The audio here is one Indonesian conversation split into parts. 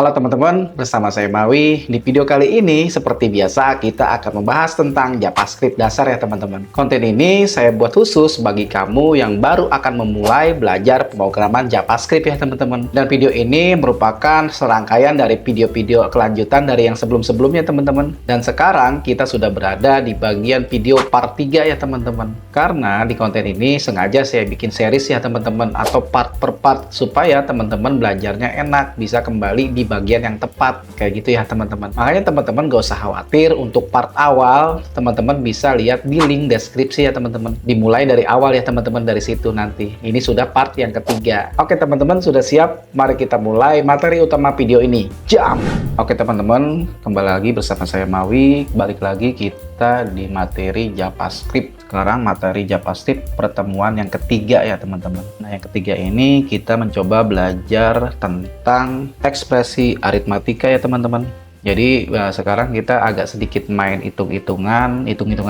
Halo teman-teman, bersama saya Mawi. Di video kali ini, seperti biasa, kita akan membahas tentang JavaScript dasar ya teman-teman. Konten ini saya buat khusus bagi kamu yang baru akan memulai belajar pemrograman JavaScript ya teman-teman. Dan video ini merupakan serangkaian dari video-video kelanjutan dari yang sebelum-sebelumnya teman-teman. Dan sekarang kita sudah berada di bagian video part 3 ya teman-teman. Karena di konten ini sengaja saya bikin series ya teman-teman, atau part per part, supaya teman-teman belajarnya enak, bisa kembali di bagian yang tepat kayak gitu ya teman-teman. Makanya teman-teman gak usah khawatir untuk part awal, teman-teman bisa lihat di link deskripsi ya teman-teman. Dimulai dari awal ya teman-teman, dari situ nanti. Ini sudah part yang ketiga. Oke teman-teman, sudah siap? Mari kita mulai materi utama video ini. Jam. Oke teman-teman, kembali lagi bersama saya Mawi. Balik lagi kita di materi JavaScript. Sekarang materi JavaScript pertemuan yang ketiga ya teman-teman. Nah, yang ketiga ini kita mencoba belajar tentang ekspresi aritmatika ya teman-teman. Jadi sekarang kita agak sedikit main hitung-hitungan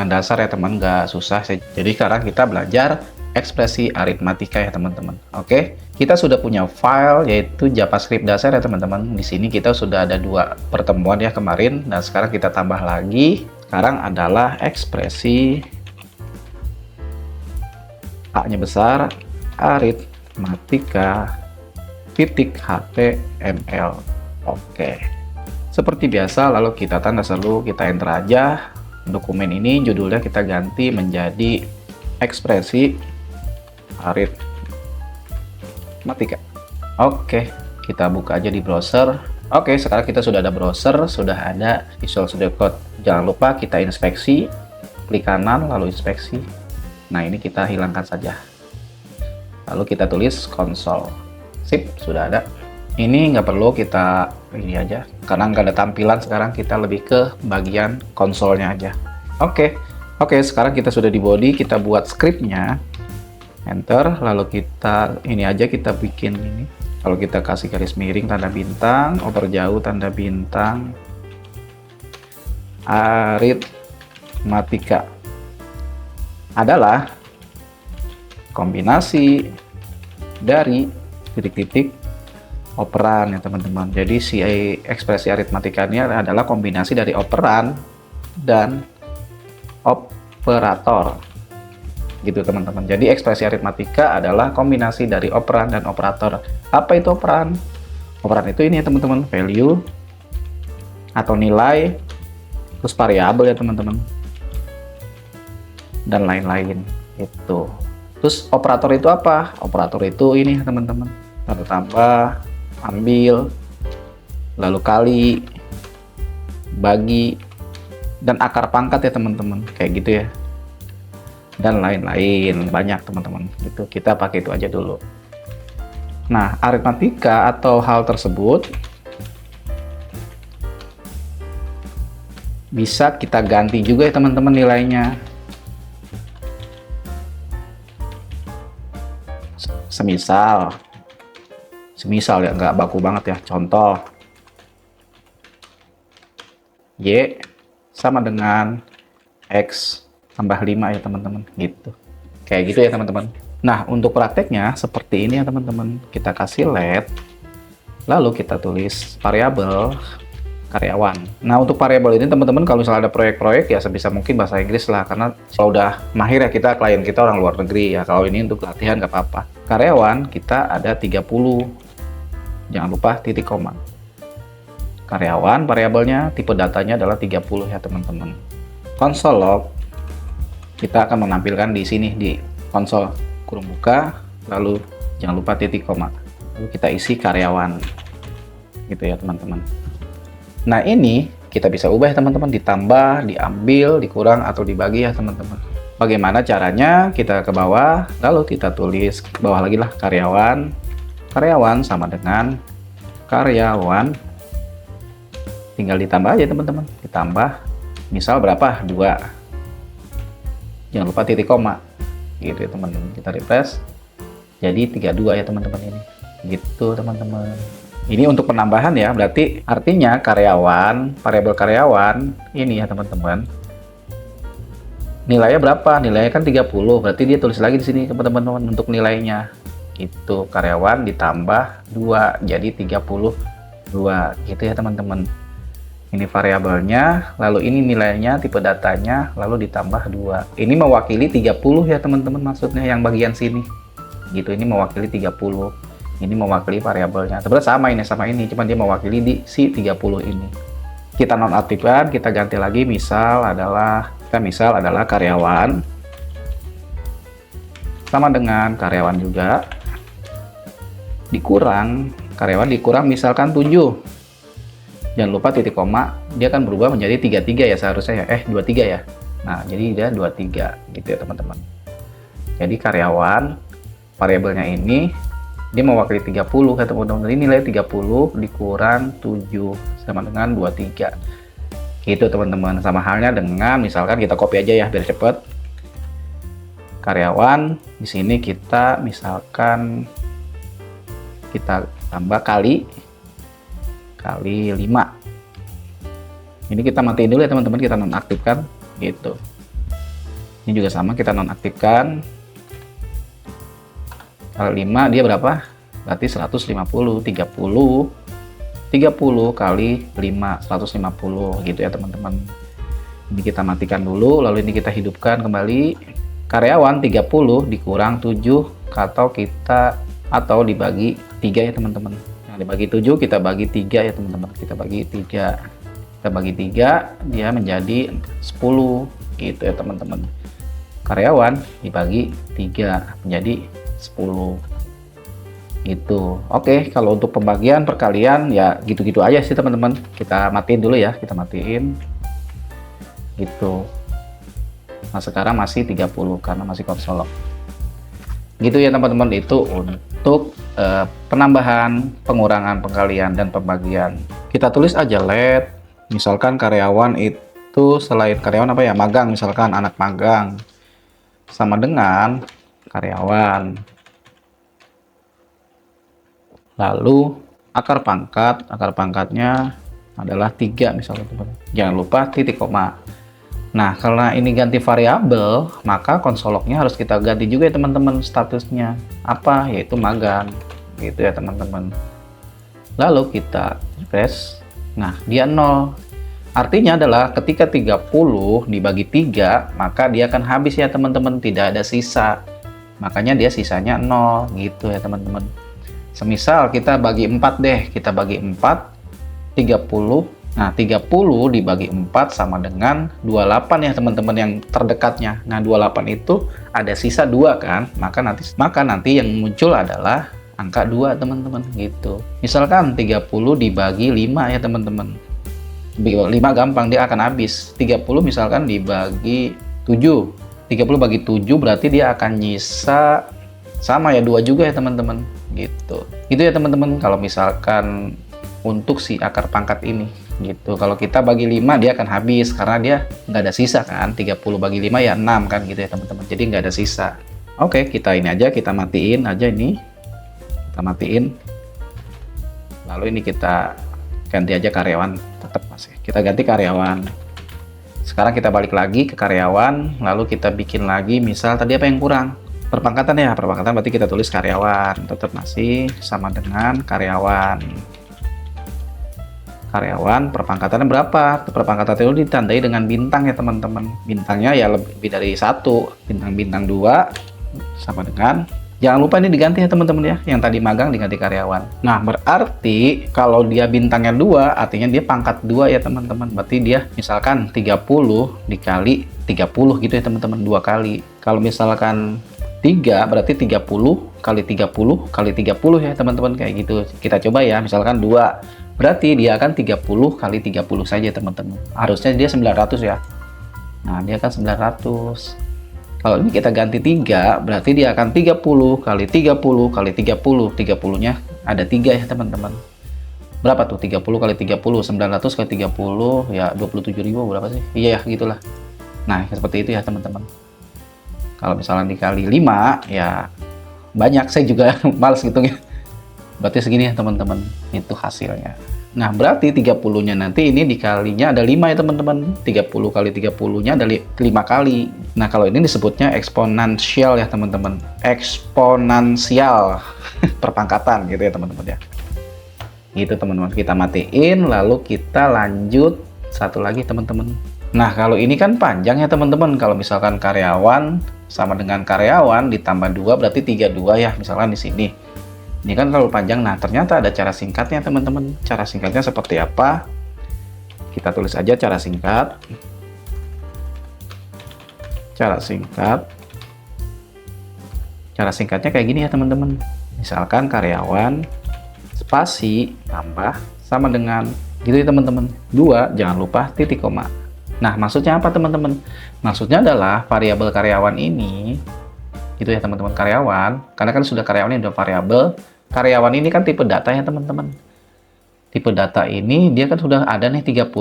dasar ya teman, nggak susah. Jadi sekarang kita belajar ekspresi aritmatika ya teman-teman. Oke, kita sudah punya file yaitu JavaScript dasar ya teman-teman. Di sini kita sudah ada 2 pertemuan ya kemarin, dan sekarang kita tambah lagi. Sekarang adalah ekspresi A-nya besar, aritmatika, titik HTML. Oke. Seperti biasa, lalu kita tanda seru, kita enter aja. Dokumen ini judulnya kita ganti menjadi ekspresi aritmatika. Oke, kita buka aja di browser. Oke, sekarang kita sudah ada browser, sudah ada Visual Studio Code. Jangan lupa kita inspeksi, klik kanan lalu inspeksi. Nah, ini kita hilangkan saja. Lalu kita tulis console. Sip, sudah ada. Ini nggak perlu kita ini aja, karena nggak ada tampilan sekarang, kita lebih ke bagian konsolnya aja. Oke, sekarang kita sudah di body, kita buat scriptnya. Enter, lalu kita ini aja, kita bikin ini. Kalau kita kasih garis miring, tanda bintang, over jauh, tanda bintang, aritmatika adalah kombinasi dari titik-titik operan ya teman-teman. Jadi si ekspresi aritmatika ini adalah kombinasi dari operan dan operator gitu teman-teman. Jadi ekspresi aritmatika adalah kombinasi dari operan dan operator. Apa itu operan? Operan itu ini ya teman-teman, value atau nilai, terus variabel ya teman-teman, dan lain-lain itu. Terus operator itu apa? Operator itu ini teman-teman, tanda tambah, ambil, lalu kali, bagi, dan akar pangkat ya teman-teman, kayak gitu ya, dan lain-lain, banyak teman-teman. Itu kita pakai itu aja dulu. Nah, aritmatika atau hal tersebut bisa kita ganti juga ya teman-teman nilainya. Semisal ya, nggak baku banget ya, contoh Y sama dengan X tambah 5 ya teman-teman, gitu. Kayak gitu ya teman-teman. Nah, untuk prakteknya seperti ini ya teman-teman. Kita kasih let, lalu kita tulis variabel karyawan. Nah, untuk variabel ini teman-teman, kalau misalnya ada proyek-proyek ya sebisa mungkin bahasa Inggris lah, karena kalau udah mahir ya, kita klien kita orang luar negeri ya. Kalau ini untuk latihan nggak apa-apa. Karyawan kita ada 30. Jangan lupa titik koma. Karyawan variabelnya, tipe datanya adalah 30 ya teman-teman. Console log kita akan menampilkan di sini di konsol kurung buka, lalu jangan lupa titik koma. Lalu kita isi karyawan. Gitu ya teman-teman. Nah, ini kita bisa ubah ya teman-teman, ditambah, diambil, dikurang, atau dibagi ya teman-teman. Bagaimana caranya? Kita ke bawah, lalu kita tulis ke bawah lagi lah, karyawan. Karyawan sama dengan karyawan. Tinggal ditambah aja teman-teman. Ditambah, misal berapa? 2. Jangan lupa titik koma. Gitu ya teman-teman. Kita refresh. Jadi 32 ya teman-teman ini. Gitu teman-teman. Ini untuk penambahan ya, berarti artinya karyawan, variabel karyawan, ini ya teman-teman. Nilainya berapa? Nilainya kan 30, berarti dia tulis lagi di sini teman-teman untuk nilainya. Itu karyawan ditambah 2, jadi 30 2 gitu ya teman-teman. Ini variabelnya, lalu ini nilainya, tipe datanya, lalu ditambah 2. Ini mewakili 30 ya teman-teman, maksudnya yang bagian sini. Gitu, ini mewakili 30. Ini mewakili variabelnya. Sebenarnya sama ini sama ini, cuma dia mewakili di si 30 ini. Kita nonaktifkan, kita ganti lagi, misal adalah karyawan. Sama dengan karyawan juga. Karyawan dikurang misalkan 7. Jangan lupa titik koma, dia akan berubah menjadi 33 ya seharusnya ya, 23 ya. Nah, jadi dia 23 gitu ya teman-teman. Jadi karyawan, variabelnya ini, dia mewakili 30 kan teman-teman. Ini nilai 30 dikurang 7 sama dengan 23. Gitu teman-teman. Sama halnya dengan misalkan kita copy aja ya biar cepet. Karyawan, di sini kita misalkan kita tambah kali 5. Ini kita matiin dulu ya teman-teman, kita nonaktifkan gitu. Ini juga sama, kita nonaktifkan. Kali 5 dia berapa? Berarti 150. 30 kali 5 150 gitu ya teman-teman. Ini kita matikan dulu, lalu ini kita hidupkan kembali. Karyawan 30 dikurang 7 atau dibagi 3 ya teman-teman. Dibagi 7, kita bagi 3 ya teman-teman, kita bagi 3, dia menjadi 10 gitu ya teman-teman. Karyawan dibagi 3 menjadi 10 gitu. Oke, kalau untuk pembagian perkalian ya gitu-gitu aja sih teman-teman. Kita matiin dulu ya, kita matiin gitu. Nah sekarang masih 30 karena masih kosong gitu ya teman-teman. Itu untuk penambahan, pengurangan, pengkalian, dan pembagian. Kita tulis aja let, misalkan karyawan itu selain karyawan apa ya, magang, misalkan anak magang, sama dengan karyawan. Lalu akar pangkatnya adalah 3 misalnya teman-teman. Jangan lupa titik koma. Nah, karena ini ganti variabel, maka konsoloknya harus kita ganti juga ya teman-teman, statusnya apa, yaitu magang gitu ya teman-teman. Lalu kita refresh. Nah, dia 0. Artinya adalah ketika 30 dibagi 3, maka dia akan habis ya teman-teman, tidak ada sisa. Makanya dia sisanya 0 gitu ya teman-teman. Semisal kita bagi 4 deh, kita bagi 4, 30. Nah, 30 dibagi 4 sama dengan 28 ya teman-teman yang terdekatnya. Nah, 28 itu ada sisa 2 kan? Maka nanti yang muncul adalah angka 2 teman-teman gitu. Misalkan 30 dibagi 5 ya teman-teman. 5 gampang, dia akan habis. 30 misalkan dibagi 7. 30 bagi 7 berarti dia akan nyisa sama ya 2 juga ya teman-teman gitu. Itu ya teman-teman kalau misalkan untuk si akar pangkat ini gitu. Kalau kita bagi 5 dia akan habis karena dia nggak ada sisa kan. 30 bagi 5 ya 6 kan gitu ya teman-teman. Jadi nggak ada sisa. Oke, kita ini aja, kita matiin aja ini. Kita matiin. Lalu ini kita ganti aja karyawan, tetap masih. Kita ganti karyawan. Sekarang kita balik lagi ke karyawan, lalu kita bikin lagi misal tadi apa yang kurang? Perpangkatan ya, perpangkatan berarti kita tulis karyawan, tetap masih sama dengan karyawan. Karyawan perpangkatannya berapa? Perpangkatan itu ditandai dengan bintang ya teman-teman. Bintangnya ya lebih dari 1, bintang 2 sama dengan, jangan lupa ini diganti ya teman-teman ya, yang tadi magang diganti karyawan. Nah berarti kalau dia bintangnya 2 artinya dia pangkat 2 ya teman-teman. Berarti dia misalkan 30 dikali 30 gitu ya teman-teman, 2 kali. Kalau misalkan 3 berarti 30 kali 30 kali 30 ya teman-teman, kayak gitu. Kita coba ya, misalkan 2 berarti dia akan 30 kali 30 saja teman-teman. Harusnya dia 900 ya. Nah, dia akan 900. Kalau ini kita ganti 3, berarti dia akan 30 kali 30 kali 30. 30-nya ada 3 ya teman-teman. Berapa tuh? 30 kali 30, 900 kali 30 ya 27.000 berapa sih? Iya ya, gitulah. Nah, seperti itu ya teman-teman. Kalau misalnya dikali 5 ya banyak, saya juga males ngitungnya. Berarti segini ya teman-teman, itu hasilnya. Nah berarti 30-nya nanti ini dikalinya ada 5 ya teman-teman. 30 kali 30-nya ada 5 kali. Nah kalau ini disebutnya eksponensial ya teman-teman. Eksponensial perpangkatan gitu ya teman-teman ya. Gitu teman-teman, kita matiin, lalu kita lanjut satu lagi teman-teman. Nah, kalau ini kan panjang ya teman-teman. Kalau misalkan karyawan sama dengan karyawan ditambah 2 berarti 32 ya, misalkan di sini. Ini kan terlalu panjang. Nah, ternyata ada cara singkatnya teman-teman. Cara singkatnya seperti apa? Kita tulis aja cara singkat. Cara singkat. Cara singkatnya kayak gini ya teman-teman. Misalkan karyawan spasi tambah sama dengan gitu ya teman-teman. 2, jangan lupa titik koma. Nah, maksudnya apa teman-teman? Maksudnya adalah variabel karyawan ini, itu ya teman-teman, karyawan, karena kan sudah karyawan ini udah variabel. Karyawan ini kan tipe data ya teman-teman. Tipe data ini dia kan sudah ada nih 30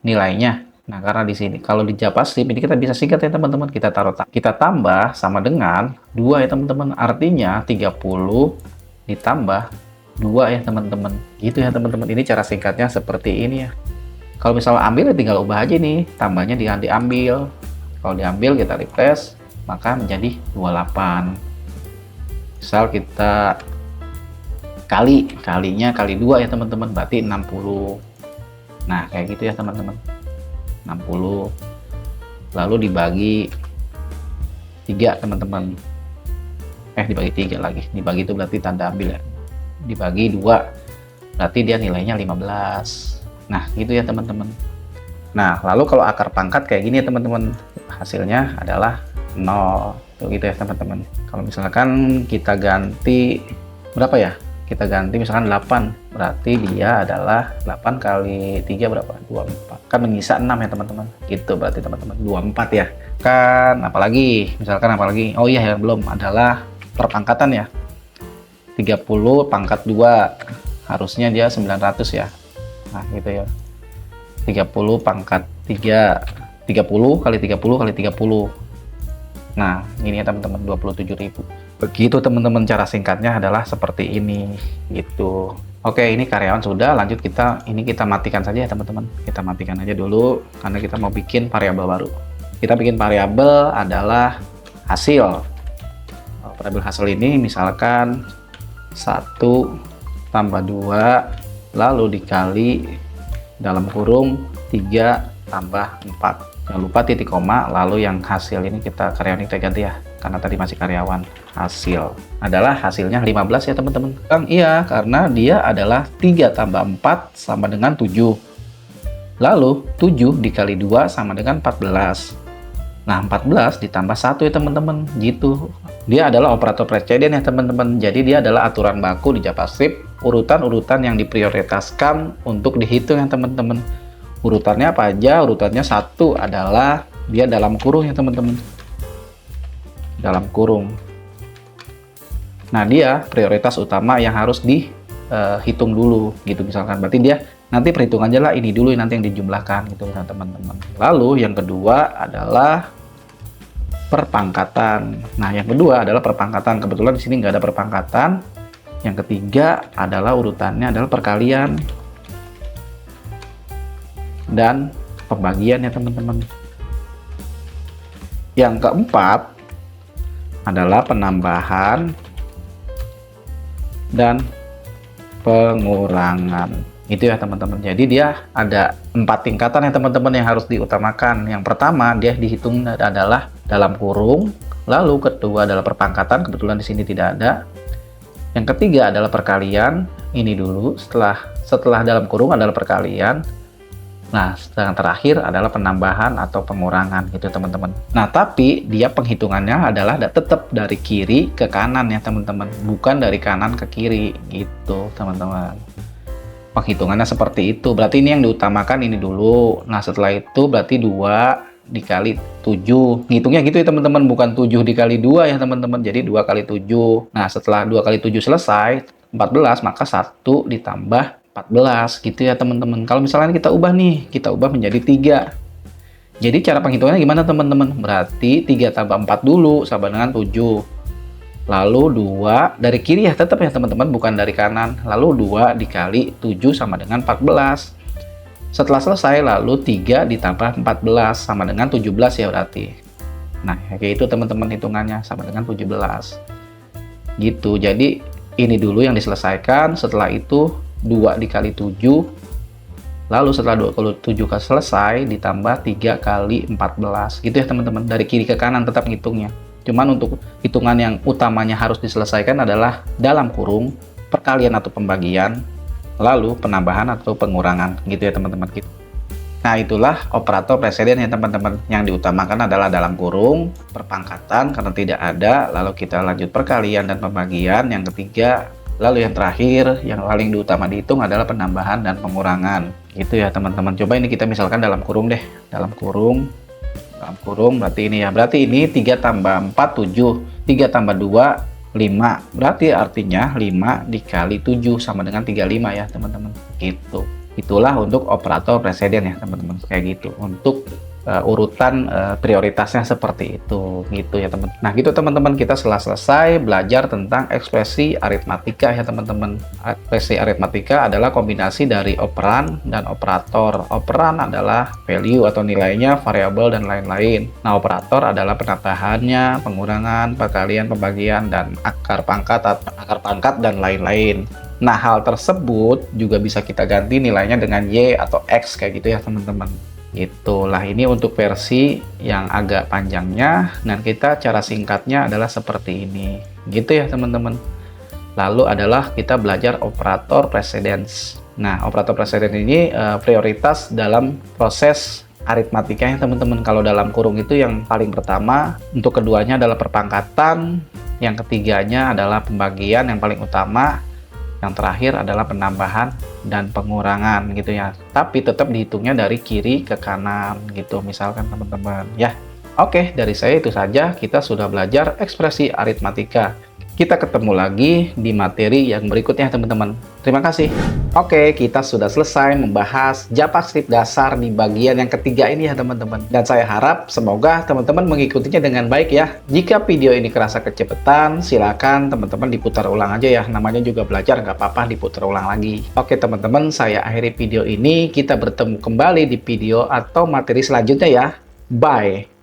nilainya. Nah, karena di sini kalau di JavaScript ini kita bisa singkat ya teman-teman. Kita tambah sama dengan 2 ya teman-teman. Artinya 30 ditambah 2 ya teman-teman. Gitu ya teman-teman. Ini cara singkatnya seperti ini ya. Kalau misalnya ambil ya tinggal ubah aja nih, tambahnya diambil. Kalau diambil kita refresh, maka menjadi 28. Misal kita kalinya kali 2 ya teman-teman, berarti 60. Nah, kayak gitu ya teman-teman. 60. Lalu dibagi 3 teman-teman. Dibagi 3 lagi. Dibagi itu berarti tanda ambil ya. Dibagi 2. Berarti dia nilainya 15. Nah, gitu ya teman-teman. Nah, lalu kalau akar pangkat kayak gini ya teman-teman, hasilnya adalah 0. Tuh, gitu ya teman-teman. Kalau misalkan kita ganti berapa ya? Kita ganti misalkan 8, berarti dia adalah 8 kali 3 berapa? 24. Kan menyisa 6 ya teman-teman. Gitu berarti teman-teman, 24 ya. Kan apalagi? Misalkan apalagi? Oh iya ya, belum adalah perpangkatan ya. 30 pangkat 2, harusnya dia 900 ya. Nah, gitu ya. 30 pangkat 3, 30 kali 30 kali 30. Nah, ini ya teman-teman, 27.000. Begitu teman-teman, cara singkatnya adalah seperti ini gitu. Oke, ini karyawan sudah, lanjut ini kita matikan saja ya teman-teman. Kita matikan aja dulu karena kita mau bikin variabel baru. Kita bikin variabel adalah hasil. Variabel hasil ini misalkan 1 tambah 2 lalu dikali dalam kurung 3 tambah 4. Jangan lupa titik koma, lalu yang hasil ini karyawan kita ganti ya, karena tadi masih karyawan. Hasil adalah hasilnya 15 ya teman-teman. Iya, karena dia adalah 3 tambah 4 sama dengan 7. Lalu 7 dikali 2 sama dengan 14. Nah, 14 ditambah 1 ya teman-teman, gitu. Dia adalah operator preseden ya teman-teman. Jadi dia adalah aturan baku di JavaScript, urutan-urutan yang diprioritaskan untuk dihitung ya teman-teman. Urutannya apa aja? Urutannya 1 adalah dia dalam kurung ya teman-teman. Dalam kurung. Nah, dia prioritas utama yang harus dihitung dulu gitu misalkan. Berarti dia nanti perhitungannya lah ini dulu nanti yang dijumlahkan gitu ya teman-teman. Lalu yang kedua adalah perpangkatan. Nah, yang kedua adalah perpangkatan. Kebetulan di sini nggak ada perpangkatan. Yang ketiga adalah urutannya adalah perkalian dan pembagian ya teman-teman. Yang keempat adalah penambahan dan pengurangan. Itu ya teman-teman. Jadi dia ada 4 tingkatan ya teman-teman yang harus diutamakan. Yang pertama dia dihitung adalah dalam kurung, lalu kedua adalah perpangkatan, kebetulan di sini tidak ada. Yang ketiga adalah perkalian, ini dulu, setelah dalam kurung adalah perkalian. Nah, yang terakhir adalah penambahan atau pengurangan gitu teman-teman. Nah, tapi dia penghitungannya adalah tetap dari kiri ke kanan ya teman-teman, bukan dari kanan ke kiri gitu teman-teman. Penghitungannya seperti itu. Berarti ini yang diutamakan ini dulu. Nah, setelah itu berarti 2 dikali 7. Ngitungnya gitu ya teman-teman, bukan 7 dikali 2 ya teman-teman. Jadi 2 kali 7. Nah, setelah 2 kali 7 selesai, 14, maka 1 ditambah 14 gitu ya teman-teman. Kalau misalnya kita ubah nih, kita ubah menjadi 3. Jadi cara penghitungannya gimana teman-teman? Berarti 3 tambah 4 dulu sama dengan 7. Lalu 2 dari kiri ya tetap ya teman-teman, bukan dari kanan. Lalu 2 dikali 7 sama dengan 14. Setelah selesai lalu 3 ditambah 14 sama dengan 17 ya berarti. Nah, kayak itu teman-teman hitungannya sama dengan 17. Gitu. Jadi ini dulu yang diselesaikan, setelah itu 2 dikali 7, lalu setelah 27 selesai ditambah 3 kali 14 gitu ya teman-teman. Dari kiri ke kanan tetap ngitungnya. Cuman untuk hitungan yang utamanya harus diselesaikan adalah dalam kurung, perkalian atau pembagian, lalu penambahan atau pengurangan gitu ya teman-teman. Nah, itulah operator preseden ya teman-teman. Yang diutamakan adalah dalam kurung, perpangkatan karena tidak ada, lalu kita lanjut perkalian dan pembagian. Yang ketiga, lalu yang terakhir, yang paling diutama dihitung adalah penambahan dan pengurangan. Gitu ya teman-teman. Coba ini kita misalkan dalam kurung deh. Dalam kurung berarti ini ya. Berarti ini 3 tambah 4, 7. 3 tambah 2, 5. Berarti artinya 5 dikali 7 sama dengan 35 ya teman-teman. Gitu. Itulah untuk operator preseden ya teman-teman, kayak gitu. Untuk urutan prioritasnya seperti itu, gitu ya teman. Nah gitu teman-teman, kita setelah selesai belajar tentang ekspresi aritmatika ya teman-teman. Ekspresi aritmatika adalah kombinasi dari operan dan operator. Operan adalah value atau nilainya, variabel dan lain-lain. Nah operator adalah penambahannya, pengurangan, perkalian, pembagian, dan akar pangkat dan lain-lain. Nah, hal tersebut juga bisa kita ganti nilainya dengan Y atau X kayak gitu ya teman-teman. Itulah ini untuk versi yang agak panjangnya, dan kita cara singkatnya adalah seperti ini. Gitu ya teman-teman. Lalu adalah kita belajar operator precedence. Nah, operator precedence ini prioritas dalam proses aritmatika ya teman-teman. Kalau dalam kurung itu yang paling pertama, untuk keduanya adalah perpangkatan, yang ketiganya adalah pembagian yang paling utama, yang terakhir adalah penambahan dan pengurangan gitu ya. Tapi tetap dihitungnya dari kiri ke kanan gitu misalkan teman-teman ya. Oke, dari saya itu saja. Kita sudah belajar ekspresi aritmatika. Kita ketemu lagi di materi yang berikutnya teman-teman. Terima kasih. Oke, kita sudah selesai membahas JavaScript dasar di bagian yang ketiga ini ya teman-teman. Dan saya harap semoga teman-teman mengikutinya dengan baik ya. Jika video ini kerasa kecepatan, silakan teman-teman diputar ulang aja ya. Namanya juga belajar, nggak apa-apa diputar ulang lagi. Oke teman-teman, saya akhiri video ini. Kita bertemu kembali di video atau materi selanjutnya ya. Bye.